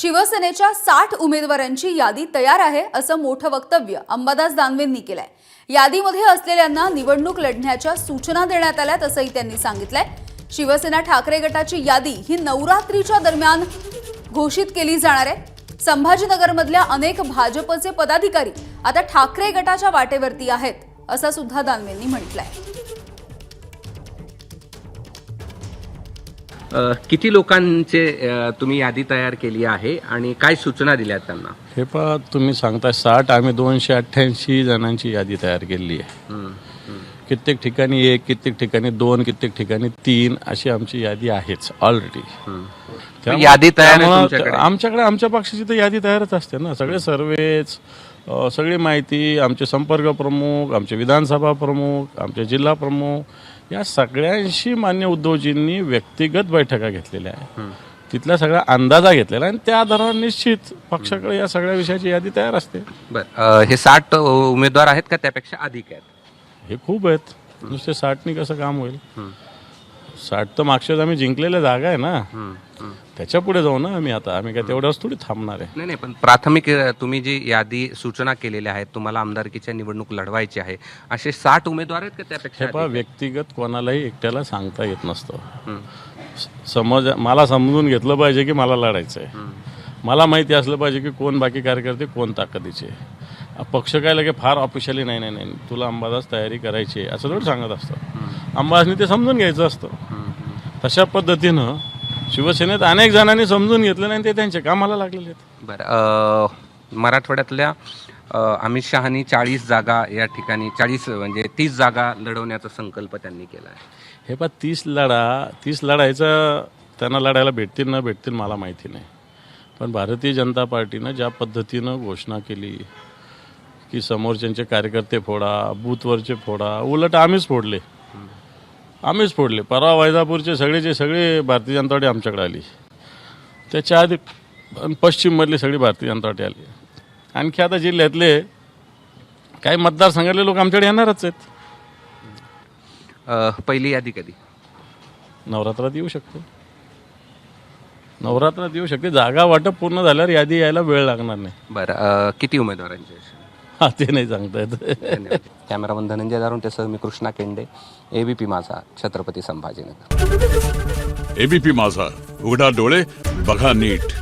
शिवसेनेच्या 60 उमेदवारांची यादी तयार आहे असं मोठं वक्तव्य अंबादास दानवेंनी केलंय। यादीमध्ये असलेल्यांना निवडणूक लढण्याच्या सूचना देण्यात आल्यात असंही त्यांनी सांगितलंय। शिवसेना ठाकरे गटाची यादी ही नवरात्रीच्या दरम्यान घोषित केली जाणार आहे। संभाजीनगरमधल्या अनेक भाजपचे पदाधिकारी आता ठाकरे गटाच्या वाटेवरती आहेत असं सुद्धा दानवेंनी म्हटलंय। किती लोकांचे तुम्ही यादी तयार केली आहे आणि काय सूचना दिल्या त्यांना? हे पहा, तुम्ही सांगता 60, आम्ही 288 जणांची यादी तयार केली आहे। कित्येक ठिकाणी 1, कित्येक ठिकाणी 2, कित्येक ठिकाणी 3 अशी आमची यादी आहेच ऑलरेडी। यादी तयार आहे तुमच्याकडे? आमच्याकडे आमच्या पक्षाची तर यादी तयारच असते ना। सगळे सर्वेच, सगळी माहिती, आमचे संपर्क प्रमुख, आमचे विधानसभा प्रमुख, आमचे जिल्हा प्रमुख, या सगळ्यांशी मान्य उद्धवजींनी व्यक्तिगत बैठका घेतलेल्या आहे। तिथला सगळा अंदाजा घेतलेला आणि त्या आधारावर निश्चित पक्षाकडे या सगळ्या विषयाची यादी तयार असते। बरं, हे 60 उमेदवार आहेत का त्यापेक्षा अधिक आहेत? हे खूप आहेत, नुसते 60नी कसं काम होईल? 60 तर मागच्याच आम्ही जिंकलेल्या जागा आहे ना, त्याच्या पुढे जाऊ ना आम्ही काय तेवढंच थोडी थांबणार आहे? नाही, पण प्राथमिक तुम्ही जी यादी सूचना केलेल्या आहेत, तुम्हाला आमदारकीच्या निवडणूक लढवायची आहे, असे 60 उमेदवार आहेत का त्यापेक्षा हे पहा, व्यक्तिगत कोणालाही एकट्याला सांगता येत नसतं। मला समजून घेतलं पाहिजे की मला लढायचं आहे, मला माहिती असलं पाहिजे की कोण बाकी कार्यकर्ते कोण ताकदीचे। पक्ष काय लगे फार ऑफिशियली नाही तुला अंबादास तयारी करायची असं थोडं सांगत असतं। अंबादासनी ते समजून घ्यायचं असतं। तशा पद्धतीनं शिवसेनेत अनेक जणांनी समजून घेतलं नाही, ते त्यांच्या कामाला लागलेले आहेत। बरं, मराठवाड्यातल्या अमित शहानी 40 जागा या ठिकाणी 40 म्हणजे 30 जागा लढवण्याचा संकल्प त्यांनी केला आहे। हे पहा, 30 लढायचं त्यांना लढायला भेटतील न भेटतील मला माहिती नाही, पण भारतीय जनता पार्टीनं ज्या पद्धतीनं घोषणा केली की समोरच्यांचे कार्यकर्ते फोडा, बूथवरचे फोडा, उलट आम्हीच फोडले। परवा वैजापूरचे सगळे भारतीय जनता पार्टी आमच्याकडे आली, त्याच्या आधी पश्चिममधली सगळी भारतीय जनता पार्टी आली। आणखी आता जिल्ह्यातले काही मतदारसंघातले लोक आमच्याकडे येणारच आहेत। पहिली यादी कधी? नवरात्रात येऊ शकते। जागा वाटप पूर्ण झाल्यावर यादी यायला वेळ लागणार नाही। बरं, किती उमेदवारांचे? ते नाही सांगता येत। कॅमेरामन धनंजय दारुंटेसह मी कृष्णा केंडे, एबीपी माझा, छत्रपती संभाजीनगर। एबीपी माझा, उघडा डोळे बघा नीट।